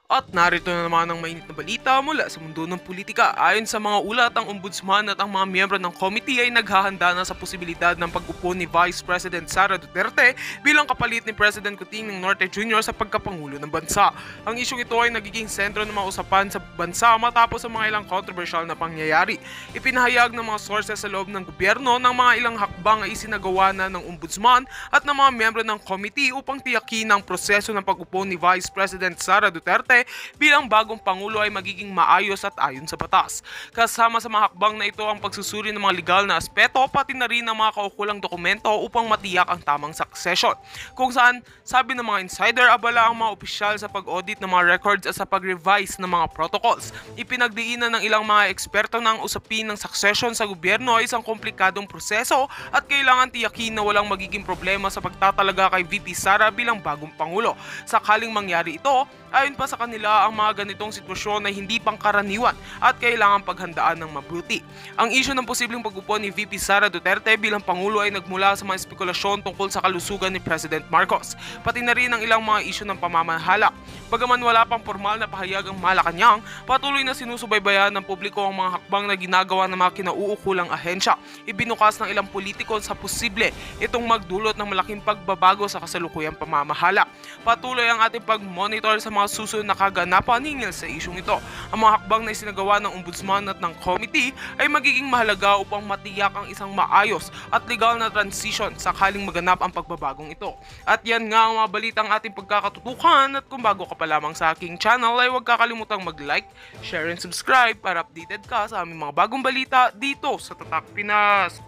At narito na naman ang mainit na balita mula sa mundo ng politika. Ayon sa mga ulat, ang ombudsman at ang mga miyembro ng committee ay naghahanda na sa posibilidad ng pag-upo ni Vice President Sara Duterte bilang kapalit ni President Kuting Norte Jr. sa pagkapangulo ng bansa. Ang isyong ito ay nagiging sentro ng mga usapan sa bansa matapos ang mga ilang controversial na pangyayari. Ipinahayag ng mga sources sa loob ng gobyerno ng mga ilang hakbang ay isinagawa na ng ombudsman at ng mga miyembro ng committee upang tiyakin ang proseso ng pag-upo ni Vice President Sara Duterte bilang bagong Pangulo ay magiging maayos at ayon sa batas. Kasama sa mga hakbang na ito ang pagsusuri ng mga legal na aspeto pati na rin ang mga kaukulang dokumento upang matiyak ang tamang succession. Kung saan, sabi ng mga insider, abala ang mga opisyal sa pag-audit ng mga records at sa pag-revise ng mga protocols. Ipinagdiinan ng ilang mga eksperto na ang usapin ng succession sa gobyerno ay isang komplikadong proseso at kailangan tiyakin na walang magiging problema sa pagtatalaga kay VP Sara bilang bagong Pangulo. Sakaling mangyari ito, ayon pa sa kanila, ang mga ganitong sitwasyon ay hindi pangkaraniwan at kailangan paghandaan ng mabuti. Ang isyu ng posibleng pag-upo ni VP Sara Duterte bilang Pangulo ay nagmula sa mga espekulasyon tungkol sa kalusugan ni President Marcos, pati na rin ang ilang mga isyu ng pamamahala. Bagaman wala pang formal na pahayag ang Malacanang, patuloy na sinusubaybayan ng publiko ang mga hakbang na ginagawa ng mga kinauukulang ahensya. Ibinukas ng ilang politiko sa posible itong magdulot ng malaking pagbabago sa kasalukuyang pamamahala. Patuloy ang ating pag-monitor sa mga susunod na kaganapan hinggil sa isyong ito. Ang mga hakbang na isinagawa ng ombudsman at ng committee ay magiging mahalaga upang matiyak ang isang maayos at legal na transition sakaling maganap ang pagbabagong ito. At yan nga ang mga balitang ating pagkakatutukan, at kung bago ka pa lamang sa aking channel ay huwag kakalimutang mag-like, share and subscribe para updated ka sa aming mga bagong balita dito sa Tatak Pinas.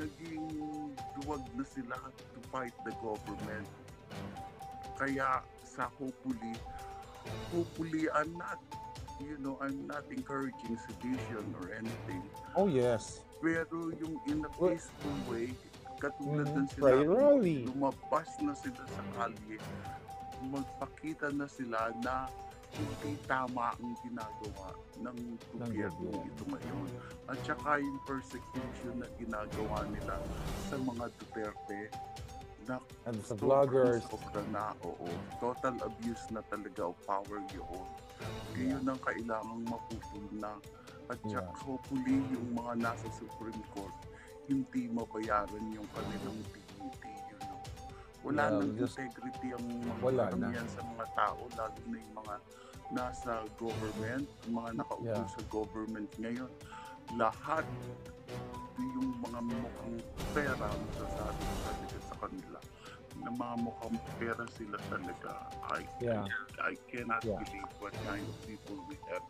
Naging duwag na sila to fight the government. Kaya sa hopefully I'm not encouraging sedition or anything. Oh yes. Pero yung in a peaceful way, katulad ng Prayer sinabi, rally. lumabas na sila sa kalye, magpakita na sila na hindi tama ang ginagawa ng gobyerno ito ngayon. At saka yung persecution na ginagawa nila sa mga Duterte, na And sa vloggers. sobra na, oo. Total abuse na talaga of power yun. Yun ang kailangang maputol na. At saka hopefully yung mga nasa Supreme Court, hindi mabayaran yung kanilang dignity, Wala nang integrity ang mga karamihan sa mga tao, lalo na yung mga nasa government, mga nakaupo sa government ngayon. Lahat yung mga mukhang pera, masasabi talaga sa kanila, na mga mukhang pera sila talaga. I cannot believe what kind of people we have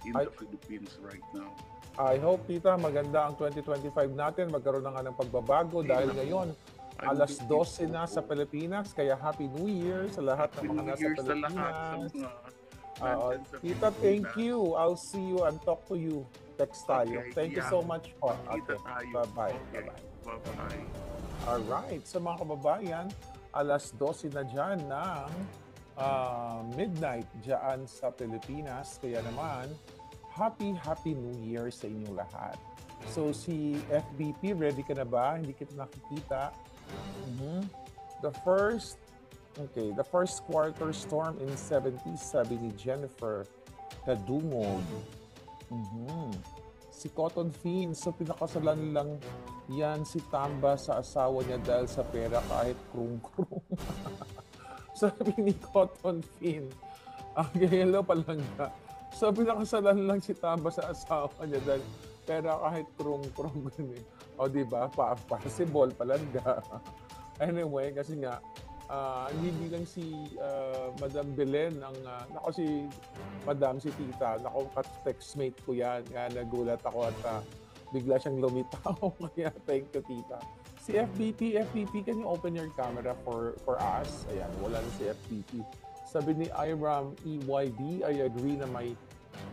in the Philippines right now. I hope, tita, maganda ang 2025 natin. Magkaroon na nga ng pagbabago dahil ngayon, alas 12 na sa Pilipinas. Kaya Happy New Year sa lahat ng mga nasa Pilipinas. Tita, thank you. I'll see you and talk to you. Text tayo. Thank you so much po. Okay. Bye-bye. Bye-bye. Alright. So mga kababayan, alas 12 na dyan ng midnight dyan sa Pilipinas. Kaya naman, Happy New Year sa inyong lahat. So si FBP, ready ka na ba? Hindi kita nakikita. The first quarter storm in 70s, sabi ni Jennifer Kadungog. Si Cotton Fiend, so pinakasalan lang yan si Tamba sa asawa niya dahil sa pera kahit krung-krung. Sabi ni Cotton Fiend. Hello palangga. So pinakasalan lang si Tamba sa asawa niya dahil pera kahit krung-krung. O diba? Possible palangga. Anyway, kasi nga, hindi lang si Madam Belen ang si Madam, si Tita, textmate ko yan, nagulat ako at bigla siyang lumitaw. Kaya thank you, Tita. Si FBP, can you open your camera for us? Ayan, wala na si FBP. Sabi ni Iram EYB, I agree na may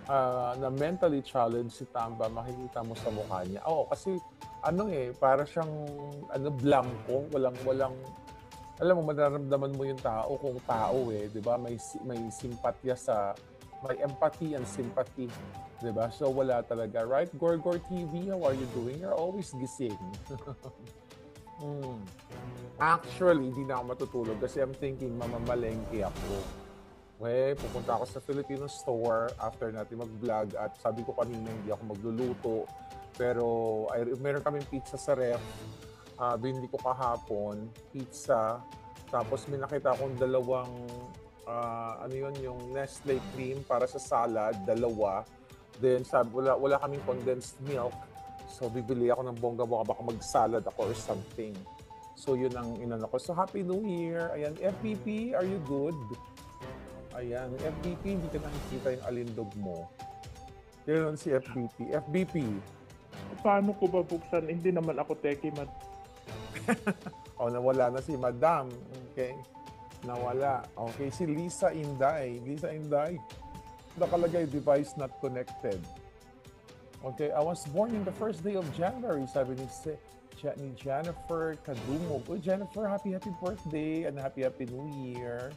na mentally challenged si Tamba, makikita mo sa mukha niya. Oo, kasi para siyang blanco, walang alam mo, mararamdaman mo yung tao kung tao eh, di ba? May simpatya may empathy and sympathy, di ba? So wala talaga, right? Gorgor TV, how are you doing? You're always gising. Actually, hindi na ako matutulog kasi I'm thinking mamamalengke ako. Pupunta ako sa Filipino store after natin mag-vlog at sabi ko kanina hindi ako magluluto. Pero meron kaming pizza sa ref. Binili ko kahapon, pizza. Tapos may nakita akong dalawang, yung Nestle cream para sa salad, dalawa. Then sabi, wala kaming condensed milk. So bibili ako ng bongga-bongga, baka mag-salad ako or something. So yun ang inano ko. So Happy New Year. Ayan, FPP, are you good? Ayan, FBP, hindi ka nakikita yung alindog mo. Yan si FBP. FBP. Paano ko ba buksan? Hindi naman ako techie, Nawala na si Madam. Okay. Nawala. Okay, si Lisa Inday. Lisa Inday. Nakalagay, device not connected. Okay, I was born in the first day of January, sabi ni Jennifer Kadumog. Oh, Jennifer, happy birthday and happy New Year.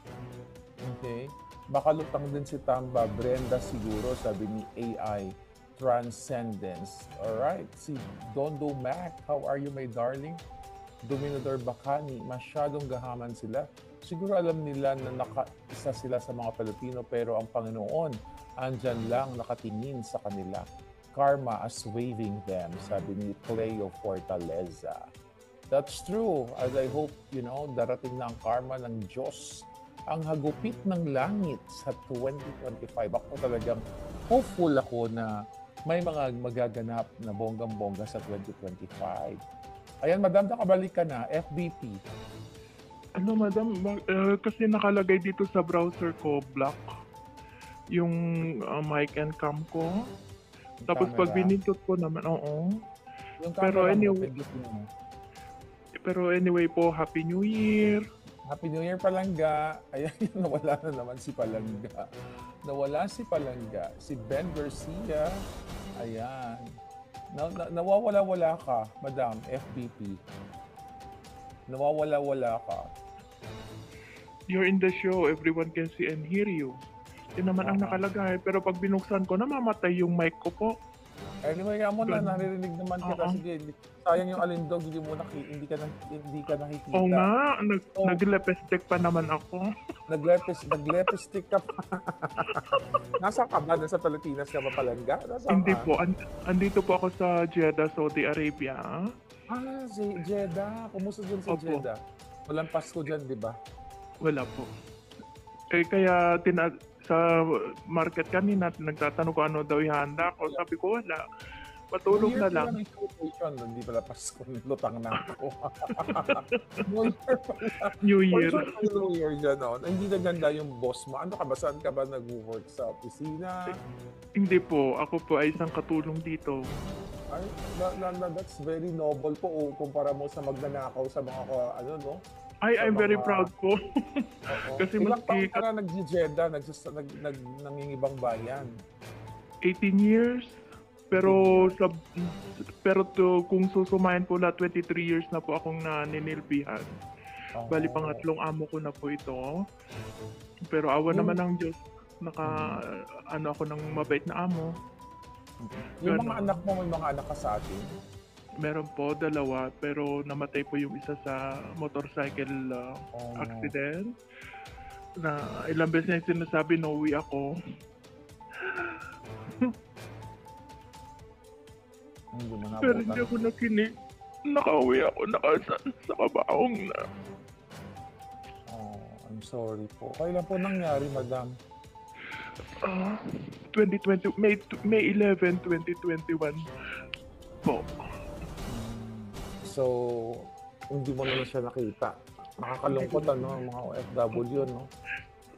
Okay. Baka lutang din si Tamba. Brenda siguro, sabi ni AI. Transcendence. Alright. Si Dondo Mac, how are you, my darling? Dominador Bacani, masyadong gahaman sila. Siguro alam nila na nakaisa sila sa mga Pilipino pero ang Panginoon andyan lang nakatingin sa kanila. Karma as waving them, sabi ni Cleo Fortaleza. That's true. As I hope, darating na ang karma ng Diyos. Ang hagupit ng langit sa 2025. Ako talagang hopeful ako na may mga magaganap na bonggang-bongga sa 2025. Ayan, Madam, nakabalik ka na. FBP. Madam, kasi nakalagay dito sa browser ko, black, yung mic and cam ko. Yung Tapos camera. pag binindot ko naman, oo. Yung Pero camera mo, anyway- pindutin mo. Pero anyway po, Happy New Year. Happy New Year, Palangga. Ayan, nawala na naman si Palangga. Nawala si Palangga. Si Ben Garcia. Ayan. Nawawala-wala ka, Madam, FBP. Nawawala-wala ka. You're in the show, everyone can see and hear you. Yun naman ang nakalagay. Pero pag binuksan ko, namamatay yung mic ko po. Anyway, mo na, naririnig naman kita. Oo. Sige, sayang yung alindog, hindi ka nakikita. Oo nga, Oh. naglepestek pa naman ako. Naglepestick ka pa. Nasaan ka ba? Nasa Pilipinas ka ba, Palangga? Nasaan Hindi ka? po, andito po ako sa Jeddah, Saudi Arabia. Si Jeddah. Kumusta dyan si Opo. Jeddah? Walang Pasko dyan, di ba? Wala po. Kaya sa market kanina, nagtatanong ko ano daw ihanda ko. Sabi ko wala. Patulog na lang. Hindi pala Pasko. Lutang na ako. New Year pala. New Year. New Year dyan, no? Hindi na ganda yung boss mo. Ano ka ba? Saan ka ba nag-work? Sa opisina? Hindi po. Ako po ay isang katulong dito. Ay, that's very noble po. Kumpara mo sa magnanakaw sa mga, no? I'm very proud po. Oo. Kasi Ilang taon maski ka na nag-Jeddah, nangingibang bayan? 18 years. Pero kung susumahin po lahat, 23 years na po akong naninilbihan. Bali, pangatlong amo ko na po ito. Pero awa naman ng Diyos, ako ng mabait na amo. Yung mga Ganon. anak mo, may mga anak ka sa atin? Meron po, dalawa, pero namatay po yung isa sa motorcycle accident. Na ilang beses na yung sinasabi, nauwi ako. Hindi mo Pero nabutan. hindi ako nakinig. Nakauwi ako, sa kabaong na. I'm sorry po. Kailan po nangyari, Madam? 2020, May 11, 2021 po. So, hindi mo na siya nakita. Nakakalungkot, ang mga OFW, no?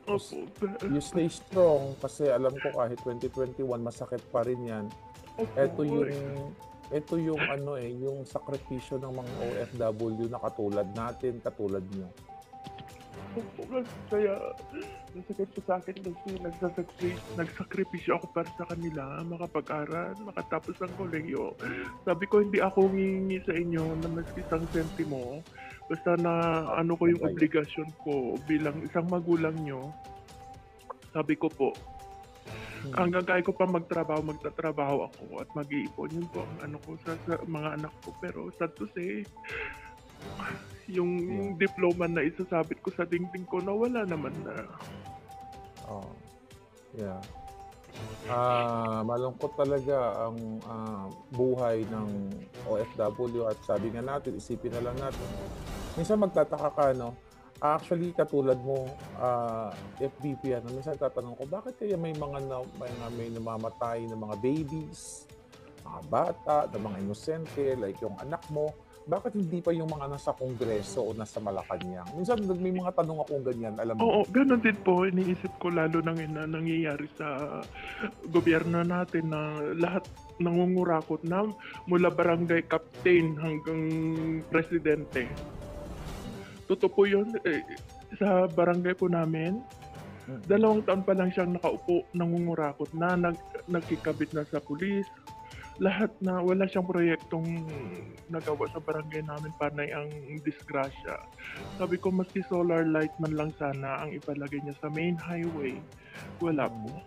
Opo. You stay strong kasi alam ko kahit 2021 masakit pa rin yan. Ito yung yung sakripisyo ng mga OFW na katulad natin, katulad niyo. Kaya nasakit po sa akin kasi nagsakripisyo ako para sa kanila, makapag-aral, makatapos ang kolehiyo. Sabi ko, hindi ako ngingi sa inyo na mas isang sentimo Basta na ano ko yung obligasyon ko bilang isang magulang nyo, sabi ko po, hanggang kaya ko pa magtatrabaho ako at mag-iipon. Yun po ang ano ko sa mga anak ko. Pero sad to say, yung diploma na isasabit ko sa dingding ko na wala naman na. Oh. Yeah. Malungkot talaga ang buhay ng OFW at sabi nga natin, isipin na lang natin. Minsan magtataka ka, no? Actually, katulad mo, FBP, minsan tatanong ko, bakit kaya may may namamatay ng mga babies, mga bata, ng mga inosente, like yung anak mo, bakit hindi pa yung mga nasa Kongreso o nasa Malacanang? Minsan may mga tanong akong ganyan, alam mo? Oo, ganun din po. Iniisip ko lalo na nangyayari sa gobyerno natin na lahat nangungurakot na mula barangay captain hanggang presidente. Totoo po yun. Sa barangay po namin, 2 taon pa lang siyang nakaupo, nangungurakot na, nagkikabit na sa pulis. Lahat na wala siyang proyektong nagawa sa barangay namin para ang disgrasya. Sabi ko, maski solar light man lang sana ang ipalagay niya sa main highway. Wala po.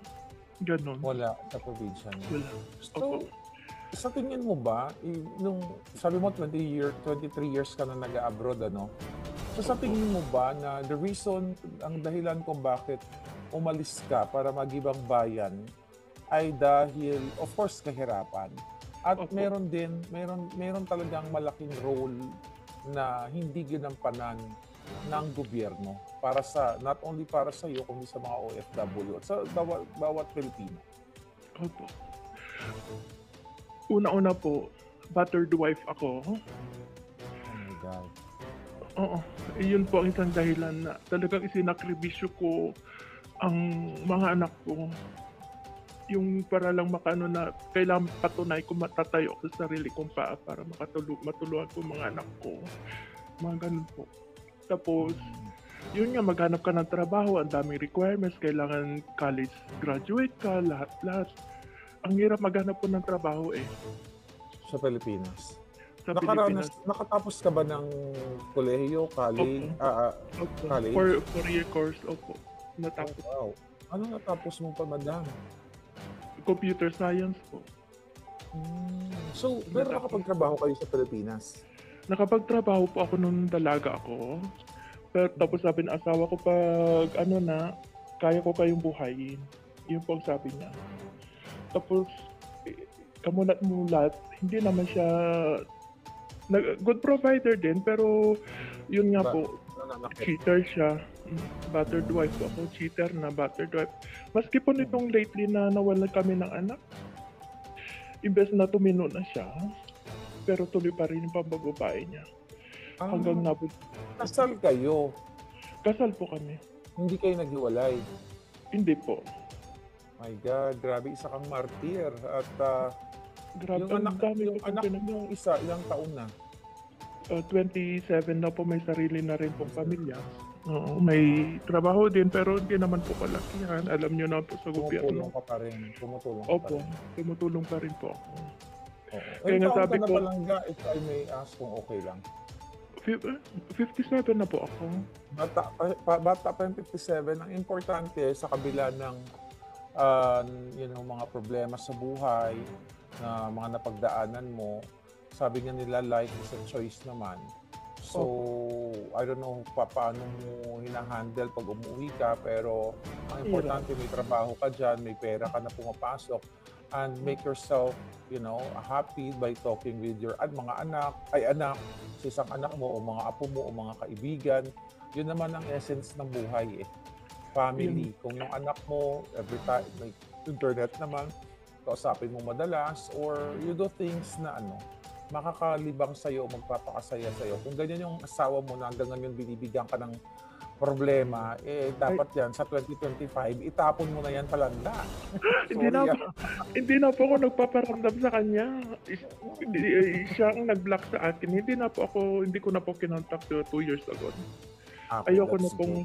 Ganon. Wala sa probinsya niya. Wala. So, Opo. sa tingin mo ba, nung sabi mo 23 years ka na nag-abroad, ano? So sa tingin mo ba na ang dahilan kung bakit umalis ka para mag-ibang bayan ay dahil, of course, kahirapan. At Opo. meron talagang malaking role na hindi ginampanan ng gobyerno para not only para sa iyo kundi sa mga OFW at sa bawat Pilipino. Opo. Una-una po, battered wife ako. Oh my God. Oo. Iyon po ang isang dahilan na talagang isinakribisyo ko ang mga anak ko. Yung para lang makano na kailangan patunay ko matatayo ako sa sarili kong paa para matulungan ko mga anak ko. Mga ganun po. Tapos, yun nga, maghanap ka ng trabaho, ang daming requirements, kailangan college graduate ka, lahat-lahat. Ang hirap maghanap po ng trabaho Sa Pilipinas. sa Pilipinas. Nakatapos ka ba ng kolehiyo, college? Opo. College? 4-year course, opo. Natapos. Wow. Ano natapos mo pa, madam? Computer science po. So, pero nakapagtrabaho kayo sa Pilipinas? Nakapagtrabaho po ako nung dalaga ako. Pero tapos sabi ng asawa ko, pag kaya ko kayong buhayin. Yun po ang sabi niya. Tapos, kamulat-mulat, hindi naman siya good provider din, pero yun nga po, cheater siya. Battered wife po ako, cheater na battered wife. Maski po nitong lately na nawalan kami ng anak, imbes na tumino na siya, pero tuloy pa rin yung pambababae niya. Hanggang nabot. Kasal kayo? Kasal po kami. Hindi kayo naghiwalay? Hindi po. My God, grabe, isa kang martir. At Grabe, yung ang dami yung ko anak yung isa, ilang taon na? 27 na po, may sarili na rin pong pamilya. Oo, may trabaho din pero hindi naman po kalakihan. Alam nyo na po sa gobyerno. Tumutulong ka pa rin. Opo, tumutulong pa rin po ako. Oo. Kaya nga Taon sabi ka na ko- palangga, if I may ask kung okay lang. 57 na po ako. Bata pa yung 57. Ang importante sa kabila ng mga problema sa buhay, na mga napagdaanan mo, sabi nga nila life is a choice naman. So, I don't know paano mo hinahandle pag umuwi ka, pero ang importante may trabaho ka dyan, may pera ka na pumapasok, and make yourself, happy by talking with your mga anak, sa isang anak mo o mga apo mo o mga kaibigan. Yun naman ang essence ng buhay Family. Kung yung anak mo, every time, may internet naman, kausapin mo madalas, or you do things na makakalibang sa'yo, magpapakasaya sa'yo. Kung ganyan yung asawa mo na hanggang ngayon binibigyan ka ng problema, dapat yan sa 2025, itapon mo na yan palanda. Hindi na po ako nagpaparamdam sa kanya. Siya ang nag-block sa akin. Hindi ko na po kinontact 2 years ago. Ayoko na pong,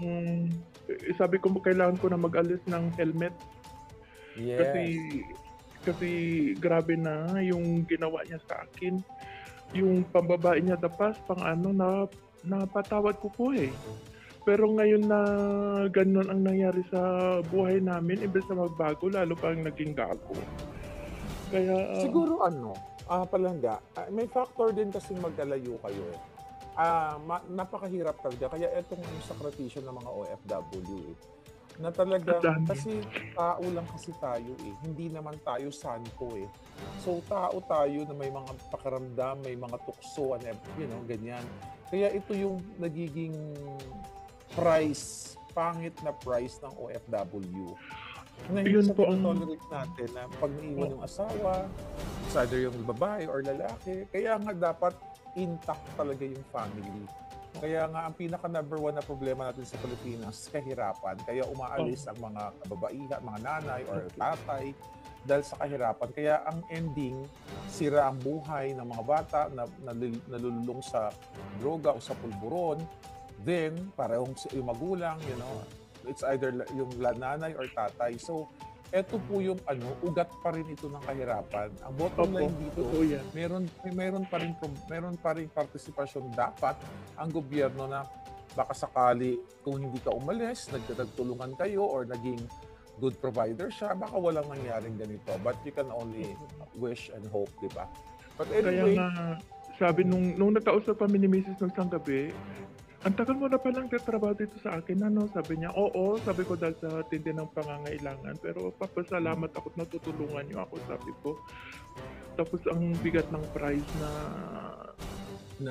sabi ko kailangan ko na mag-alis ng helmet. Yes. Kasi grabe na yung ginawa niya sa akin. Yung pambabae niya dapas, napatawad ko po eh. Pero ngayon na ganun ang nangyari sa buhay namin, imbes na magbago, lalo pang naging gago. Kaya, Siguro Palangga, may factor din kasi magkalayo kayo. Napakahirap talaga. Kaya etong sakripisyo ng mga OFW na talagang, Ang dami. kasi tao lang kasi tayo Hindi naman tayo santo So tao tayo na may mga pakiramdam, may mga tukso, and ganyan. Kaya ito yung nagiging pangit na price ng OFW. Na hindi Yun sa po ang- tolerate natin na pag naiwan yung asawa, it's either yung babae or lalaki. Kaya nga dapat intact talaga yung family. Kaya nga ang pinaka number one na problema natin sa Pilipinas, kahirapan. Kaya umaalis ang mga kababaihan, mga nanay or tatay dahil sa kahirapan. Kaya ang ending, sira ang buhay ng mga bata na nalululong sa droga o sa pulburon. Then, parehong yung magulang, it's either yung nanay or tatay. So, eto po yung ugat pa rin ito ng kahirapan. Ang bottom line dito, totoo yan. meron pa rin partisipasyon dapat ang gobyerno na baka sakali kung hindi ka umalis, nagtulungan kayo or naging good provider siya, baka walang nangyaring ganito. But you can only wish and hope, di ba? But Kaya anyway, nga, sabi nung nagkausap kami ni Mrs. nung isang gabi, ang tagal mo na palang tatrabaho dito sa akin, Sabi niya, oo, sabi ko dahil sa tindi ng pangangailangan. Pero papasalamat ako at natutulungan niyo ako, sabi ko. Tapos ang bigat ng price na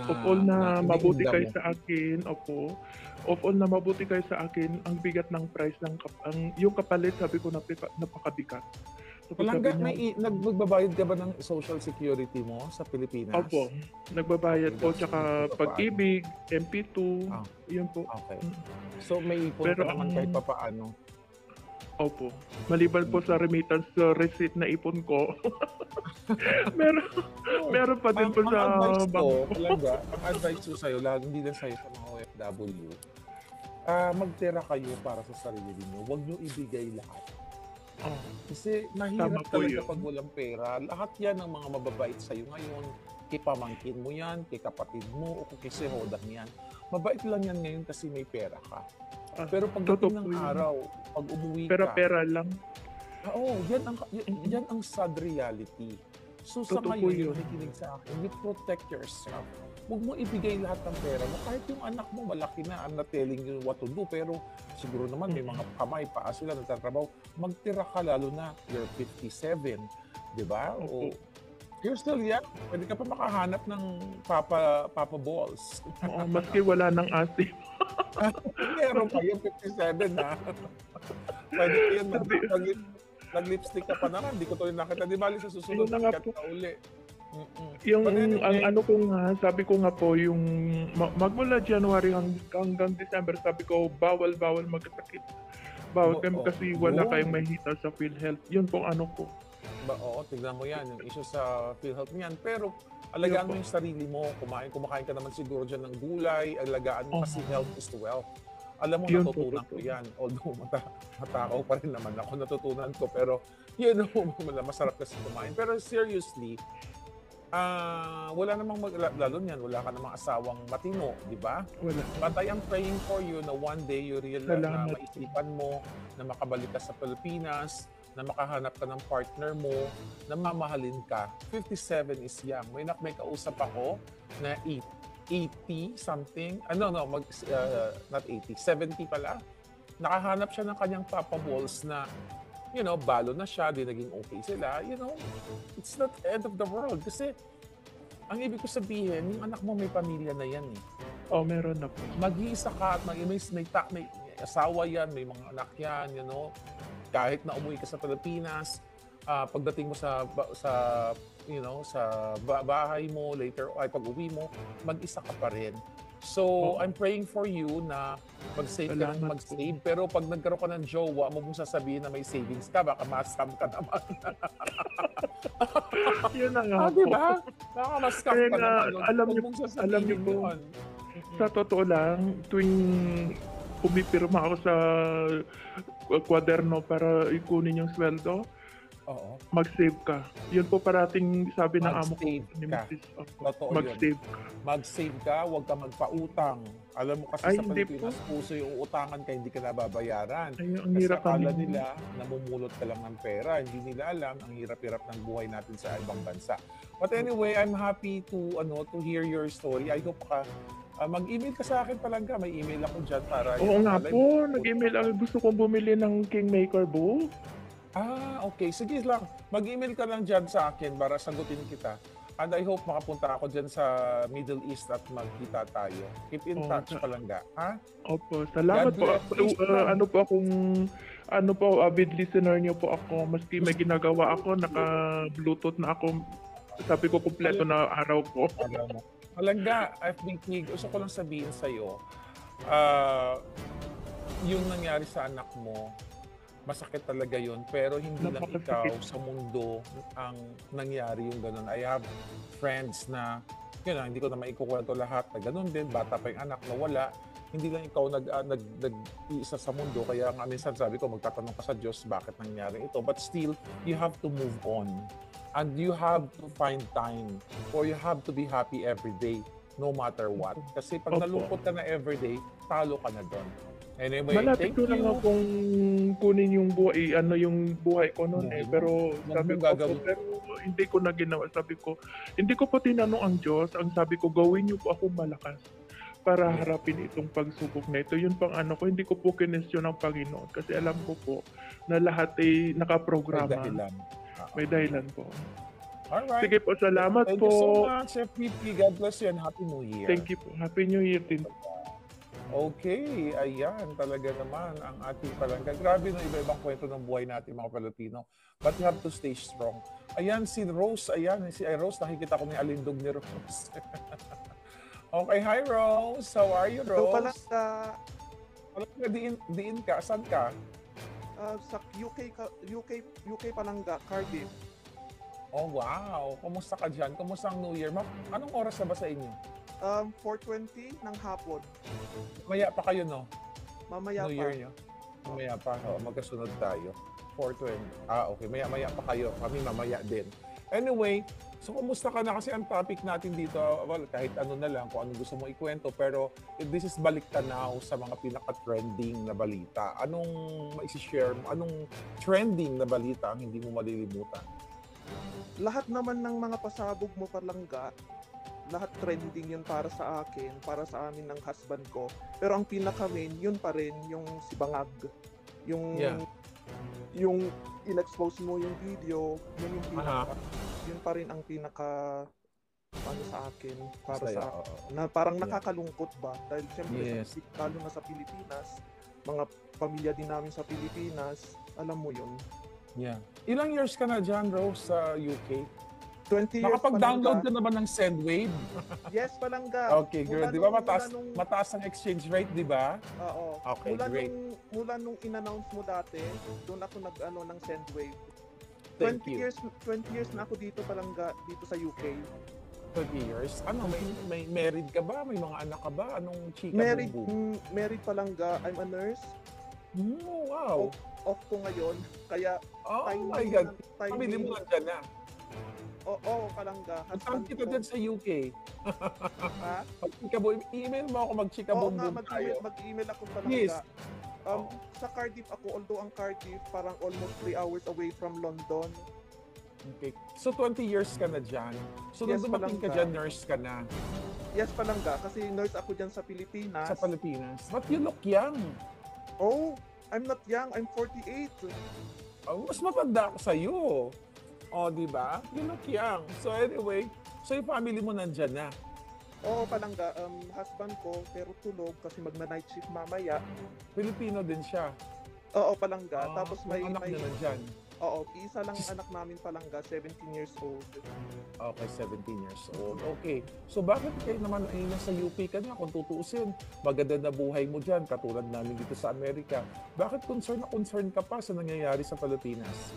of all na mabuti iniinda kayo mo. sa akin, of all na mabuti kayo sa akin, ang bigat ng price yung kapalit, sabi ko napakabigat. Tapos Palangga, sabi niya, nagbabayad ka ba ng social security mo sa Pilipinas? opo, nagbabayad po, That's tsaka good. pag-ibig, MP2, Ah. yun po. Okay. So may ipon Pero ka naman ang- kahit papaano. Opo. Maliban po sa remittance receipt na ipon ko. meron pa din po Ang sa advice ko, bank. Palangga, ang advice ko sa'yo, hindi lang sa'yo sa mga OFW, magtira kayo para sa sarili niyo. Huwag niyo ibigay lahat. Oh, Kasi mahirap Tama po talaga yun. pag walang pera. Lahat yan ng mga mababait sa'yo ngayon. Kay pamangkin mo yan, kay kapatid mo, o kay sihodan yan. Mabait lang yan ngayon kasi may pera ka. Pero totoo pagdating po ng yun. araw, pag umuwi Pera lang. Oo, yan ang sad reality. So sa Totoo po ngayon, yun. yung nakikinig sa akin, you protect yourself. Huwag mo ibigay lahat ng pera mo. Kahit yung anak mo, malaki na, I'm not telling you what to do, pero siguro naman may mga kamay, paa sila, nagtatrabaho. Magtira ka lalo na, you're 57, di ba? O, you're still young. Pwede ka pa makahanap ng Papa Balls. Oo, maski wala ng asim. Meron pa yung 57 na. Pwede ko yun, nag-lipstick ka pa naman. Hindi ko to yung nakita. Di bali sa susunod, Ayun na nga nakat po. ka uli. Yung But anyway, ang ano ko nga, sabi ko nga po yung magmula January hanggang December, sabi ko bawal magkasakit. Bawal kami kasi wala yun. kayong mahita sa PhilHealth. Yun pong ano ko. Oo, tignan mo yan, yung issue sa PhilHealth niyan. Pero alagaan mo yung sarili mo. Kumakain ka naman siguro dyan ng gulay. Alagaan mo kasi health is wealth. Alam mo, Yun po, natutunan ko totoo. yan. Although matakaw pa rin naman ako, natutunan ko. Pero, masarap kasi kumain. Pero seriously, wala namang lalo niyan, wala ka namang asawang matino, di ba? Wala. But I am praying for you na one day you realize na Salamat. maisipan mo na makabalik ka sa Pilipinas, na makahanap ka ng partner mo, na mamahalin ka. 57 is young. May kausap ako na 80 something. Not 80, 70 pala. Nakahanap siya ng kanyang Papa Balls na balo na siya, di naging okay sila. It's not the end of the world. Kasi, ang ibig ko sabihin, yung anak mo may pamilya na yan eh. Oh, meron na po. Mag-iisa ka at may asawa yan, may mga anak yan, kahit na umuwi ka sa Pilipinas, pagdating mo sa bahay mo later, ay pag-uwi mo, mag-isa ka pa rin. So, I'm praying for you na mag-save ka ng Salamat mag-save. Pero pag nagkaroon ka ng jowa, mo mong sasabihin na may savings ka, baka ma-scam ka naman. Yun na nga po. Diba? Baka ma-scam Kaya ka nga, naman. alam Huwag niyo- mong alam sasabihin niyo po, yun. Sa totoo lang, tuwing pumipirma ako sa kwaderno para ikunin yung sweldo, Oo. Mag-save ka. Yun po parating sabi ng amo ko Mag-save ni ka. Mrs. Totoo yun. Mag-save ka. Mag-save ka, huwag ka magpautang. Alam mo kasi Ay, sa hindi Pilipinas, puso yung utangan ka, hindi ka nababayaran. Ay, ang Kasi hirap akala kami. nila, namumulot ka lang ng pera. Hindi nila alam, ang hirap-hirap ng buhay natin sa ibang bansa. But anyway, I'm happy to hear your story. I hope mag-email ka sa akin Palangga. May email ako dyan para... Oo nga malay po, mo. nag-email ako. Gusto kong bumili ng Kingmaker book. Okay. Sige lang. Mag-email ka lang dyan sa akin para sagutin kita. And I hope makapunta ako dyan sa Middle East at magkita tayo. Keep in touch Palangga. Ha? Opo, salamat God po. bless. Please lang. Ano po, avid listener niyo po ako. Maski may ginagawa ako, naka-bluetooth na ako. Sabi ko, kumpleto na araw ko. Palangga, FBT, gusto ko lang sabihin sa'yo, yung nangyari sa anak mo, masakit talaga yun, pero hindi lang ikaw Napakasakit. sa mundo ang nangyari yung ganun. I have friends na, hindi ko na maikukwento lahat na ganun din, bata pa yung anak na wala. Hindi lang ikaw nag-iisa sa mundo, kaya nga minsan sabi ko, magtatanong ka sa Diyos, bakit nangyari ito? But still, you have to move on. And you have to find time, or you have to be happy every day, no matter what. Kasi pag Opo. nalungkot ka na everyday, talo ka na doon. Anyway, Malapit thank ko lang you. akong kunin yung buhay, yung buhay ko noon eh. Pero sabi Ano ko, gagawin? pero hindi ko na ginawa. Sabi ko, hindi ko po tinanong ang Diyos. Ang sabi ko, gawin niyo po ako malakas para harapin itong pagsubok na ito. Yun pang ko, hindi ko po kinestyon ng Panginoon. Kasi alam ko po na lahat ay May nakaprograma. dahilan. May dahilan po. Alright. Sige po, salamat Thank po. you so much, FPP. God bless you and Happy New Year. Thank you po. Happy New Year din. Okay, ayan, talaga naman ang ating Palangga. Grabe no, iba-ibang kwento ng buhay natin mga Pilipino. But you have to stay strong. Ayan, si Rose, si Rose, nakikita ko ni Alindog ni Rose. Okay, hi Rose. How are you, Ito Rose? pala Palangga, diin ka. Saan ka? sa UK Palangga, Cardiff. Oh, wow. Kumusta ka dyan? Kumusta ang New Year? Anong oras na ba sa inyo? 4:20 ng hapon. Maya pa kayo, no? Mamaya New pa. Year nyo? Mamaya pa. Magkasunod tayo. 4:20. Okay. Maya pa kayo. Kami mamaya din. Anyway, so kumusta ka na? Kasi ang topic natin dito, well, kahit ano na lang, kung ano gusto mo ikwento, pero this is baliktanaw sa mga pinaka-trending na balita. Anong maisi-share mo? Anong trending na balita ang hindi mo malilimutan? Lahat naman ng mga pasabog mo Palangga, lahat trending yun para sa akin, para sa amin ng husband ko. Pero ang pinaka-main, yun pa rin, yung si Bangag. Yung in-expose mo yung video, yun yung pinaka, yun pa rin ang pinaka sa akin, para Masaya, sa na parang nakakalungkot ba? Dahil siyempre, lalo na sa Pilipinas, mga pamilya din namin sa Pilipinas, alam mo yun. Yeah. Ilang years ka na dyan, Rose, sa UK? 20 years Nakapag-download ka Palangga. na ba ng Sendwave? Yes, Palangga. Okay, good. Mula Di ba nung- mataas ang exchange rate, di ba? Oo. Okay, great. Mula nung in-announce mo dati, doon ako ng Sendwave. Thank you. 20 years na ako dito Palangga, dito sa UK. 20 years. Ano, may married ka ba? May mga anak ka ba? Anong chika Married Palangga. I'm a nurse. Wow. Off ko ngayon. Kaya Oh timing my God. timing- Pamili mo nandyan na. Oo, Palangga. Saan kita ko. dyan sa UK? Ha? I-email mo ako mag-chika Oo nga, boom tayo. mag-email ako Palangga. Please. Sa Cardiff ako, although ang Cardiff parang almost 3 hours away from London. Okay. So 20 years ka na dyan. So nung Yes, dumating ka Palangga. dyan, nurse ka na Yes, Palangga, kasi nurse ako dyan sa Pilipinas. sa Pilipinas. But you look young. Oh, I'm not young, I'm 48. Mas matanda ako sa'yo. O, di ba? You look young. So anyway, so yung family mo nandyan na. Oo, Palangga, husband ko, pero tulog kasi magna-night shift mamaya. Filipino din siya. Oo, Palangga. Tapos may, yung anak niya nandyan. Oo, isa lang anak namin Palangga, 17 years old. Okay, 17 years old. Okay. So bakit kayo naman ay nasa UP ka na kung tutuusin? Maganda na buhay mo dyan, katulad namin dito sa Amerika. Bakit concern ka pa sa nangyayari sa Pilipinas?